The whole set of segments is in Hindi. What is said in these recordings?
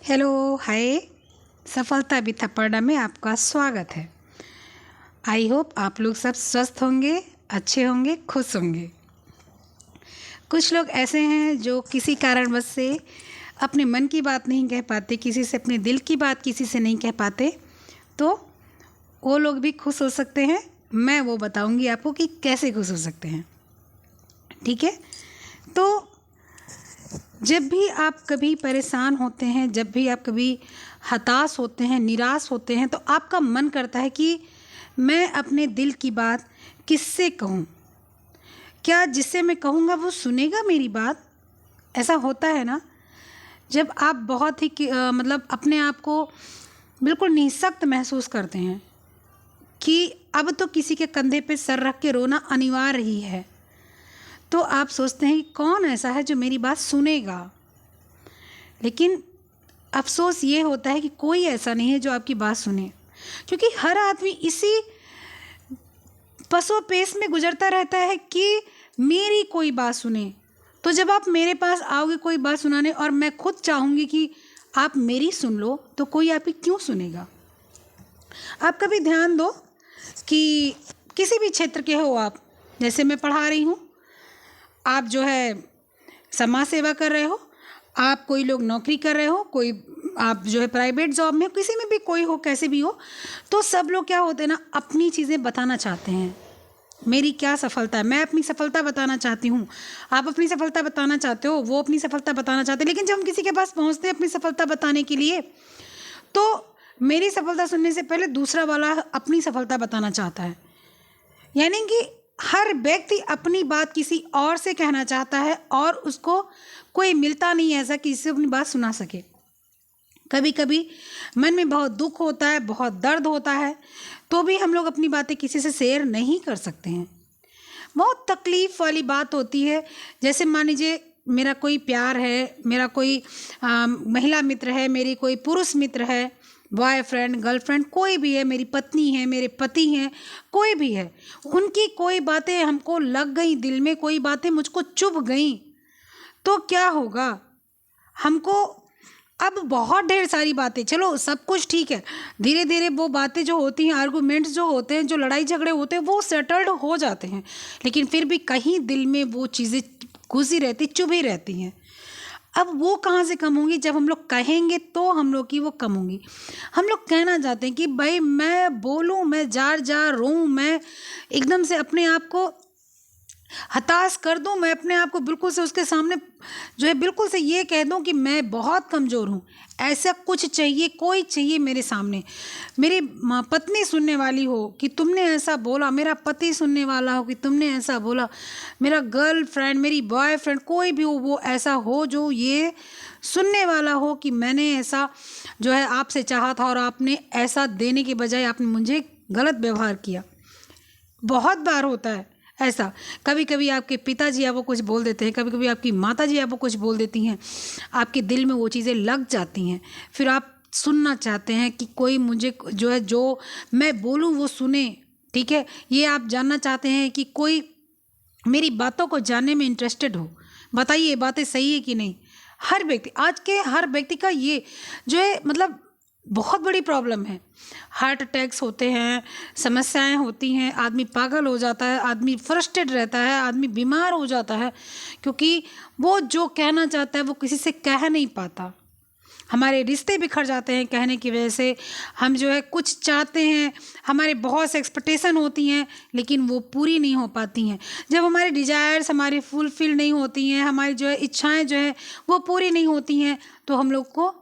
हेलो, हाय। सफलता भी थप्पड़ में आपका स्वागत है। आई होप आप लोग सब स्वस्थ होंगे, अच्छे होंगे, खुश होंगे। कुछ लोग ऐसे हैं जो किसी कारणवश से अपने मन की बात नहीं कह पाते, किसी से अपने दिल की बात किसी से नहीं कह पाते, तो वो लोग भी खुश हो सकते हैं। मैं वो बताऊंगी आपको कि कैसे खुश हो सकते हैं। ठीक है, तो जब भी आप कभी परेशान होते हैं, जब भी आप कभी हताश होते हैं, निराश होते हैं, तो आपका मन करता है कि मैं अपने दिल की बात किससे कहूँ? क्या जिससे मैं कहूँगा वो सुनेगा मेरी बात? ऐसा होता है ना, जब आप बहुत ही मतलब अपने आप को बिल्कुल निःशक्त महसूस करते हैं कि अब तो किसी के कंधे पे सर रख के रोना अनिवार्य ही है, तो आप सोचते हैं कि कौन ऐसा है जो मेरी बात सुनेगा। लेकिन अफसोस ये होता है कि कोई ऐसा नहीं है जो आपकी बात सुने, क्योंकि हर आदमी इसी पसोपेश में गुजरता रहता है कि मेरी कोई बात सुने। तो जब आप मेरे पास आओगे कोई बात सुनाने और मैं खुद चाहूँगी कि आप मेरी सुन लो, तो कोई आपकी क्यों सुनेगा? आप कभी ध्यान दो कि किसी भी क्षेत्र के हो आप, जैसे मैं पढ़ा रही हूँ, आप जो है समाज सेवा कर रहे हो, आप कोई लोग नौकरी कर रहे हो, कोई आप जो है प्राइवेट जॉब में, किसी में भी कोई हो, कैसे भी हो, तो सब लोग क्या होते हैं ना, अपनी चीज़ें बताना चाहते हैं। मेरी क्या सफलता है, मैं अपनी सफलता बताना चाहती हूँ, आप अपनी सफलता बताना चाहते हो, वो अपनी सफलता बताना चाहते हैं। लेकिन जब हम किसी के पास पहुँचते हैं अपनी सफलता बताने के लिए, तो मेरी सफलता सुनने से पहले दूसरा वाला अपनी सफलता बताना चाहता है। यानी कि हर व्यक्ति अपनी बात किसी और से कहना चाहता है और उसको कोई मिलता नहीं है ऐसा कि जिससे अपनी बात सुना सके। कभी कभी मन में बहुत दुख होता है, बहुत दर्द होता है, तो भी हम लोग अपनी बातें किसी से शेयर नहीं कर सकते हैं। बहुत तकलीफ़ वाली बात होती है। जैसे मान लीजिए मेरा कोई प्यार है, मेरा कोई महिला मित्र है, मेरी कोई पुरुष मित्र है, बॉयफ्रेंड, गर्लफ्रेंड, कोई भी है, मेरी पत्नी है, मेरे पति हैं, कोई भी है, उनकी कोई बातें हमको लग गई दिल में, कोई बातें मुझको चुभ गई, तो क्या होगा? हमको अब बहुत ढेर सारी बातें, चलो सब कुछ ठीक है, धीरे धीरे वो बातें जो होती हैं, आर्गूमेंट्स जो होते हैं, जो लड़ाई झगड़े होते हैं, वो सेटल्ड हो जाते हैं, लेकिन फिर भी कहीं दिल में वो चीज़ें घुसी रहती, चुभी रहती हैं। अब वो कहाँ से कम होंगी? जब हम लोग कहेंगे तो हम लोग की वो कम होंगी। हम लोग कहना चाहते हैं कि भाई मैं बोलूँ, मैं जार जार रोऊँ, मैं एकदम से अपने आप को हताश कर दूं, मैं अपने आप को बिल्कुल से उसके सामने जो है बिल्कुल से ये कह दूं कि मैं बहुत कमज़ोर हूँ। ऐसा कुछ चाहिए, कोई चाहिए मेरे सामने, मेरी पत्नी सुनने वाली हो कि तुमने ऐसा बोला, मेरा पति सुनने वाला हो कि तुमने ऐसा बोला, मेरा गर्लफ्रेंड, मेरी बॉयफ्रेंड, कोई भी हो, वो ऐसा हो जो ये सुनने वाला हो कि मैंने ऐसा जो है आपसे चाहा था और आपने ऐसा देने के बजाय आपने मुझे गलत व्यवहार किया। बहुत बार होता है ऐसा। कभी कभी आपके पिताजी आपको कुछ बोल देते हैं, कभी कभी आपकी माताजी आपको कुछ बोल देती हैं, आपके दिल में वो चीज़ें लग जाती हैं, फिर आप सुनना चाहते हैं कि कोई मुझे जो है जो मैं बोलूँ वो सुने। ठीक है, ये आप जानना चाहते हैं कि कोई मेरी बातों को जानने में इंटरेस्टेड हो। बताइए ये बातें सही है कि नहीं? हर व्यक्ति, आज के हर व्यक्ति का ये जो है मतलब बहुत बड़ी प्रॉब्लम है। हार्ट अटैक्स होते हैं, समस्याएं होती हैं, आदमी पागल हो जाता है, आदमी फ्रस्ट्रेट रहता है, आदमी बीमार हो जाता है, क्योंकि वो जो कहना चाहता है वो किसी से कह नहीं पाता। हमारे रिश्ते बिखर जाते हैं कहने की वजह से। हम जो है कुछ चाहते हैं, हमारे बहुत से एक्सपेक्टेशन होती हैं, लेकिन वो पूरी नहीं हो पाती हैं। जब हमारे डिज़ायर्स हमारी फुलफिल नहीं होती हैं, हमारी जो है इच्छाएं जो है वो पूरी नहीं होती हैं, तो हम लोग को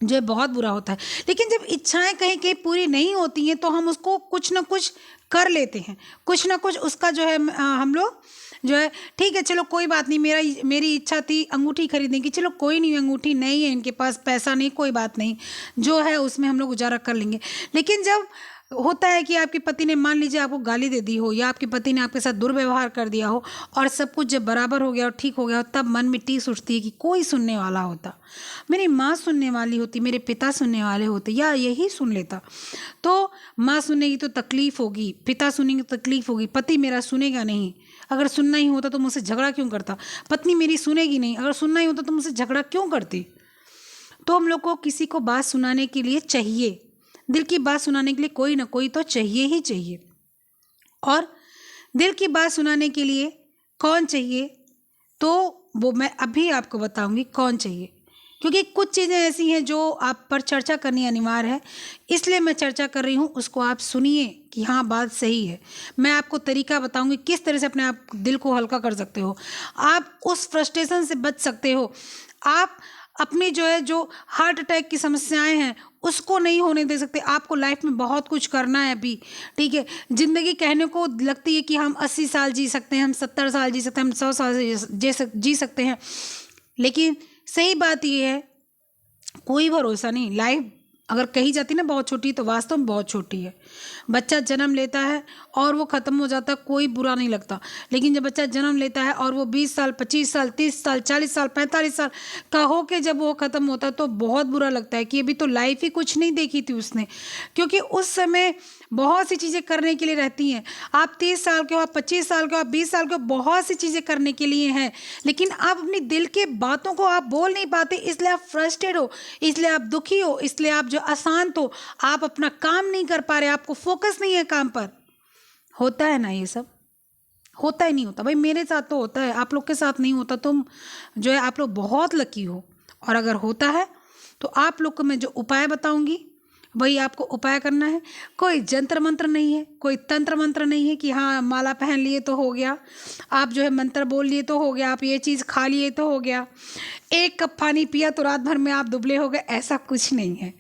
जो है बहुत बुरा होता है। लेकिन जब इच्छाएं कहीं कहीं पूरी नहीं होती हैं, तो हम उसको कुछ ना कुछ कर लेते हैं, कुछ ना कुछ उसका जो है हम लोग जो है ठीक है, चलो कोई बात नहीं, मेरी इच्छा थी अंगूठी खरीदने की, चलो कोई नहीं, अंगूठी नहीं है इनके पास, पैसा नहीं, कोई बात नहीं, जो है उसमें हम लोग गुजारा कर लेंगे। लेकिन जब होता है कि आपके पति ने मान लीजिए आपको गाली दे दी हो, या आपके पति ने आपके साथ दुर्व्यवहार कर दिया हो, और सब कुछ जब बराबर हो गया और ठीक हो गया हो, तब मन में टीस उठती है कि कोई सुनने वाला होता, मेरी माँ सुनने वाली होती, मेरे पिता सुनने वाले होते, या यही सुन लेता। तो माँ सुनेगी तो तकलीफ़ होगी, पिता सुनेंगे तो तकलीफ़ होगी, पति मेरा सुनेगा नहीं, अगर सुनना ही होता तो मुझसे झगड़ा क्यों करता, पत्नी मेरी सुनेगी नहीं, अगर सुनना ही होता तो मुझसे झगड़ा क्यों करती। तो हम लोग को किसी को बात सुनाने के लिए चाहिए, दिल की बात सुनाने के लिए कोई ना कोई तो चाहिए ही चाहिए। और दिल की बात सुनाने के लिए कौन चाहिए, तो वो मैं अभी आपको बताऊंगी कौन चाहिए, क्योंकि कुछ चीज़ें ऐसी हैं जो आप पर चर्चा करनी अनिवार्य है, इसलिए मैं चर्चा कर रही हूँ। उसको आप सुनिए कि हाँ बात सही है। मैं आपको तरीका बताऊंगी किस तरह से अपने आप दिल को हल्का कर सकते हो, आप उस फ्रस्ट्रेशन से बच सकते हो, आप अपनी जो हार्ट अटैक की समस्याएं हैं उसको नहीं होने दे सकते। आपको लाइफ में बहुत कुछ करना है अभी, ठीक है। ज़िंदगी कहने को लगती है कि हम 80 साल जी सकते हैं, हम 70 साल जी सकते हैं, हम 100 साल जी सकते हैं, लेकिन सही बात यह है कोई भरोसा नहीं। लाइफ अगर कही जाती ना बहुत छोटी, तो वास्तव में बहुत छोटी है। बच्चा जन्म लेता है और वो ख़त्म हो जाता है, कोई बुरा नहीं लगता। लेकिन जब बच्चा जन्म लेता है और वो 20 साल 25 साल 30 साल 40 साल 45 साल का हो के जब वो ख़त्म होता है तो बहुत बुरा लगता है कि अभी तो लाइफ ही कुछ नहीं देखी थी उसने, क्योंकि उस समय बहुत सी चीज़ें करने के लिए रहती हैं। आप 30 साल के हो, आप 25 साल के हो, आप 20 साल के हो, बहुत सी चीज़ें करने के लिए हैं, लेकिन आप अपनी दिल के बातों को आप बोल नहीं पाते, इसलिए आप फ्रस्ट्रेट हो, इसलिए आप दुखी हो, इसलिए आप जो अशांत हो, आप अपना काम नहीं कर पा रहे, आपको फोकस नहीं है काम पर। होता है ना ये सब? होता ही नहीं होता भाई, मेरे साथ तो होता है, आप लोग के साथ नहीं होता। तुम जो है आप लोग बहुत लकी हो। और अगर होता है तो आप लोग को मैं जो उपाय बताऊंगी वही आपको उपाय करना है। कोई जंत्र मंत्र नहीं है, कोई तंत्र मंत्र नहीं है कि हाँ माला पहन लिए तो हो गया, आप जो है मंत्र बोल लिए तो हो गया, आप ये चीज़ खा लिए तो हो गया, 1 कप पानी पिया तो रात भर में आप दुबले हो गए, ऐसा कुछ नहीं है,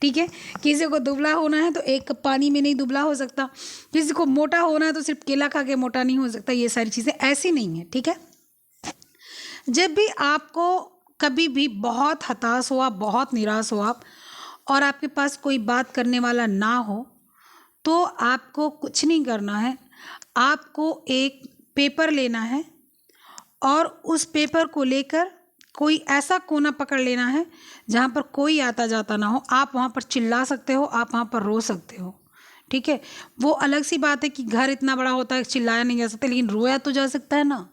ठीक है। किसी को दुबला होना है तो 1 कप पानी में नहीं दुबला हो सकता, किसी को मोटा होना है तो सिर्फ केला खा के मोटा नहीं हो सकता, ये सारी चीज़ें ऐसी नहीं है, ठीक है। जब भी आपको कभी भी बहुत हताश हो आप, बहुत निराश हो आप, और आपके पास कोई बात करने वाला ना हो, तो आपको कुछ नहीं करना है। आपको एक पेपर लेना है और उस पेपर को लेकर कोई ऐसा कोना पकड़ लेना है जहाँ पर कोई आता जाता ना हो। आप वहाँ पर चिल्ला सकते हो, आप वहाँ पर रो सकते हो, ठीक है। वो अलग सी बात है कि घर इतना बड़ा होता है चिल्लाया नहीं जा सकता, लेकिन रोया तो जा सकता है ना।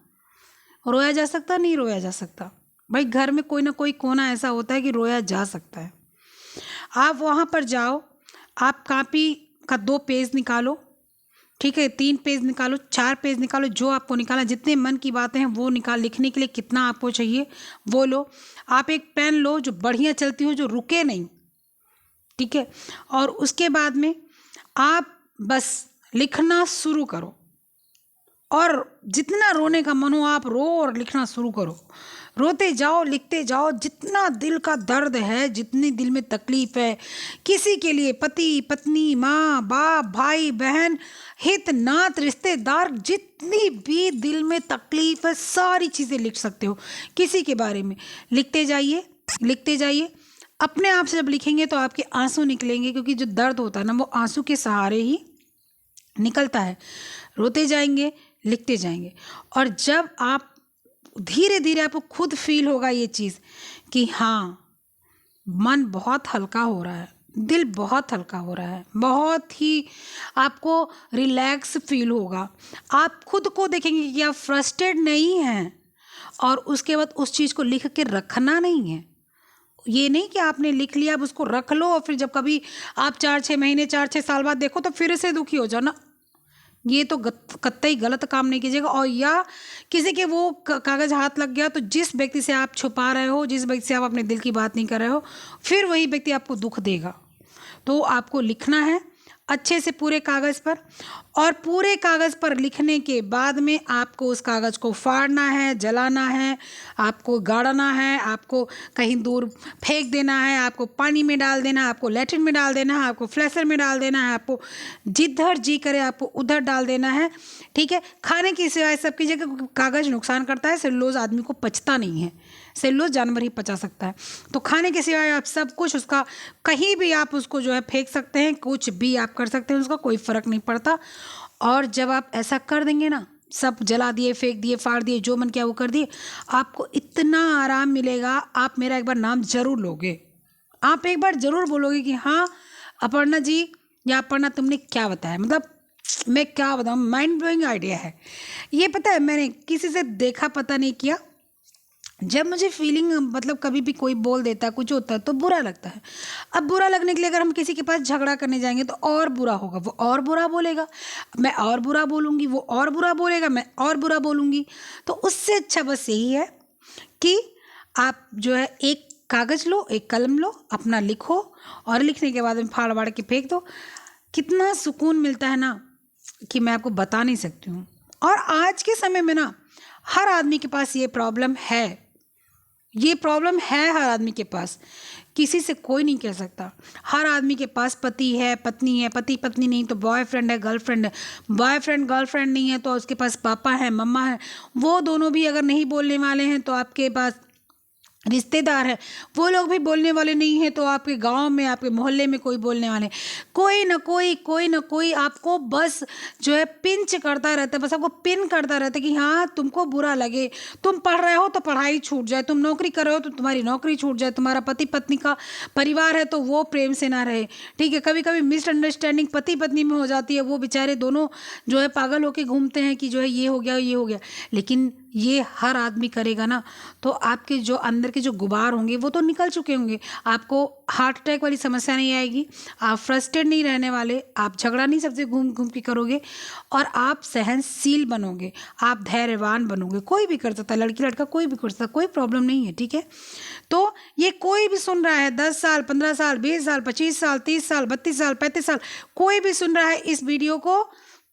रोया जा सकता, नहीं रोया जा सकता भाई। घर में कोई ना कोई कोना ऐसा होता है कि रोया जा सकता है। आप वहाँ पर जाओ, आप कॉपी का 2 पेज निकालो, ठीक है, 3 पेज निकालो, 4 पेज निकालो, जो आपको निकालना, जितने मन की बातें हैं वो निकाल, लिखने के लिए कितना आपको चाहिए वो लो। आप एक पेन लो जो बढ़िया चलती हो, जो रुके नहीं, ठीक है। और उसके बाद में आप बस लिखना शुरू करो, और जितना रोने का मन हो आप रो और लिखना शुरू करो। रोते जाओ, लिखते जाओ, जितना दिल का दर्द है, जितनी दिल में तकलीफ है किसी के लिए, पति पत्नी, माँ बाप, भाई बहन, हित नात, रिश्तेदार, जितनी भी दिल में तकलीफ है सारी चीज़ें लिख सकते हो। किसी के बारे में लिखते जाइए, लिखते जाइए। अपने आप से जब लिखेंगे तो आपके आंसू निकलेंगे, क्योंकि जो दर्द होता है ना वो आंसू के सहारे ही निकलता है। रोते जाएंगे, लिखते जाएंगे, और जब आप धीरे धीरे आपको खुद फील होगा ये चीज़ कि हाँ मन बहुत हल्का हो रहा है, दिल बहुत हल्का हो रहा है, बहुत ही आपको रिलैक्स फील होगा। आप खुद को देखेंगे कि आप फ्रस्ट्रेट नहीं हैं, और उसके बाद उस चीज़ को लिख के रखना नहीं है। ये नहीं कि आपने लिख लिया अब उसको रख लो और फिर जब कभी आप 4-6 महीने 4-6 साल बाद देखो तो फिर से दुखी हो जाओ ना। ये तो कतई गलत काम नहीं कीजिएगा। और या किसी के वो कागज़ हाथ लग गया तो जिस व्यक्ति से आप छुपा रहे हो, जिस व्यक्ति से आप अपने दिल की बात नहीं कर रहे हो, फिर वही व्यक्ति आपको दुख देगा। तो आपको लिखना है अच्छे से पूरे कागज़ पर, और पूरे कागज़ पर लिखने के बाद में आपको उस कागज़ को फाड़ना है, जलाना है, आपको गाड़ना है, आपको कहीं दूर फेंक देना है, आपको पानी में डाल देना है, आपको लैट्रिन में डाल देना है, आपको फ्लैशर में डाल देना है, आपको जिधर जी करे आपको उधर डाल देना है, ठीक है। खाने की सिवाय सब की जगह कागज़ नुकसान करता है, सेलुलोज आदमी को पचता नहीं है, सेलुलोज जानवर ही पचा सकता है। तो खाने के सिवाय आप सब कुछ उसका कहीं भी आप उसको जो है फेंक सकते हैं, कुछ भी आप कर सकते हैं, उसका कोई फ़र्क नहीं पड़ता। और जब आप ऐसा कर देंगे ना, सब जला दिए, फेंक दिए, फाड़ दिए, जो मन किया वो कर दिए, आपको इतना आराम मिलेगा। आप मेरा एक बार नाम ज़रूर लोगे, आप एक बार ज़रूर बोलोगे कि हाँ अपर्णा जी या अपर्णा तुमने क्या बताया, मतलब मैं क्या बताऊँ, माइंड ब्लोइंग आइडिया है ये। पता है मैंने किसी से देखा पता नहीं किया, जब मुझे फीलिंग मतलब कभी भी कोई बोल देता है, कुछ होता है तो बुरा लगता है। अब बुरा लगने के लिए अगर हम किसी के पास झगड़ा करने जाएंगे तो और बुरा होगा, वो और बुरा बोलेगा, मैं और बुरा बोलूँगी, वो और बुरा बोलेगा, मैं और बुरा बोलूँगी। तो उससे अच्छा बस यही है कि आप जो है एक कागज़ लो, एक कलम लो, अपना लिखो, और लिखने के बाद में फाड़ वाड़ के फेंक दो। कितना सुकून मिलता है ना कि मैं आपको बता नहीं सकती हूँ। और आज के समय में ना हर आदमी के पास ये प्रॉब्लम है, ये प्रॉब्लम है हर आदमी के पास, किसी से कोई नहीं कह सकता। हर आदमी के पास पति है, पत्नी है, पति पत्नी नहीं तो बॉयफ्रेंड है, गर्लफ्रेंड है, बॉयफ्रेंड गर्लफ्रेंड नहीं है तो उसके पास पापा है, मम्मा है, वो दोनों भी अगर नहीं बोलने वाले हैं तो आपके पास रिश्तेदार है, वो लोग भी बोलने वाले नहीं हैं तो आपके गांव में, आपके मोहल्ले में कोई बोलने वाले, कोई ना कोई आपको बस जो है पिंच करता रहता है, बस आपको पिन करता रहता है कि हाँ तुमको बुरा लगे। तुम पढ़ रहे हो तो पढ़ाई छूट जाए, तुम नौकरी कर रहे हो तो तुम्हारी नौकरी छूट जाए, तुम्हारा पति पत्नी का परिवार है तो वो प्रेम से ना रहे। ठीक है, कभी कभी मिसअंडरस्टैंडिंग पति पत्नी में हो जाती है, वो बेचारे दोनों जो है पागल होके घूमते हैं कि जो है ये हो गया, ये हो गया। लेकिन ये हर आदमी करेगा ना तो आपके जो अंदर के जो गुबार होंगे वो तो निकल चुके होंगे, आपको हार्ट अटैक वाली समस्या नहीं आएगी, आप फ्रस्ट्रेट नहीं रहने वाले, आप झगड़ा नहीं सबसे घूम घूम के करोगे, और आप सहनशील बनोगे, आप धैर्यवान बनोगे। कोई भी कर सकता है, लड़की लड़का कोई भी कर सकता है, कोई प्रॉब्लम नहीं है। ठीक है, तो ये कोई भी सुन रहा है, 10 साल, 15 साल, 20 साल, 25 साल, 30 साल, 32 साल, 35 साल, कोई भी सुन रहा है इस वीडियो को,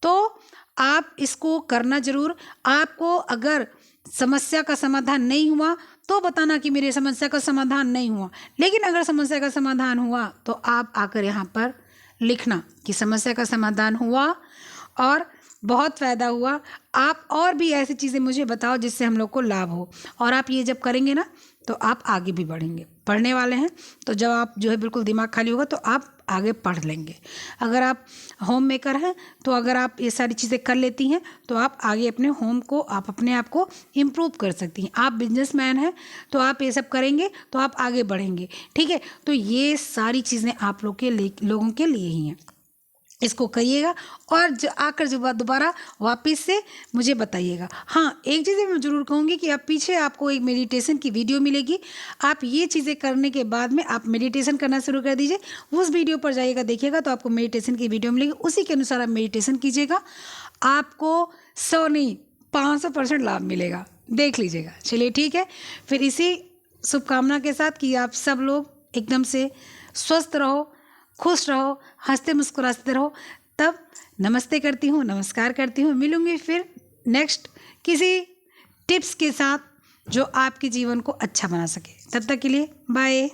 तो आप इसको करना जरूर। आपको अगर समस्या का समाधान नहीं हुआ तो बताना कि मेरी समस्या का समाधान नहीं हुआ, लेकिन अगर समस्या का समाधान हुआ तो आप आकर यहाँ पर लिखना कि समस्या का समाधान हुआ और बहुत फ़ायदा हुआ। आप और भी ऐसी चीज़ें मुझे बताओ जिससे हम लोग को लाभ हो, और आप ये जब करेंगे ना तो आप आगे भी बढ़ेंगे। पढ़ने वाले हैं तो जब आप जो है बिल्कुल दिमाग खाली होगा तो आप आगे पढ़ लेंगे। अगर आप होम मेकर हैं तो अगर आप ये सारी चीज़ें कर लेती हैं तो आप आगे अपने होम को, आप अपने आप को इम्प्रूव कर सकती हैं। आप बिजनेसमैन हैं तो आप ये सब करेंगे तो आप आगे बढ़ेंगे। ठीक है, तो ये सारी चीज़ें आप लोगों के लिए ही हैं। इसको करिएगा और जो आकर जो दोबारा वापस से मुझे बताइएगा। हाँ, एक चीज़ मैं ज़रूर कहूँगी कि आप पीछे आपको एक मेडिटेशन की वीडियो मिलेगी, आप ये चीज़ें करने के बाद में आप मेडिटेशन करना शुरू कर दीजिए। उस वीडियो पर जाइएगा, देखिएगा तो आपको मेडिटेशन की वीडियो मिलेगी, उसी के अनुसार आप मेडिटेशन कीजिएगा, आपको 100 नहीं 500% लाभ मिलेगा, देख लीजिएगा। चलिए ठीक है, फिर इसी शुभकामना के साथ कि आप सब लोग एकदम से स्वस्थ रहो, खुश रहो, हंसते मुस्कुराते रहो। तब नमस्ते करती हूँ, नमस्कार करती हूँ। मिलूंगी फिर नेक्स्ट किसी टिप्स के साथ जो आपके जीवन को अच्छा बना सके। तब तक के लिए बाय।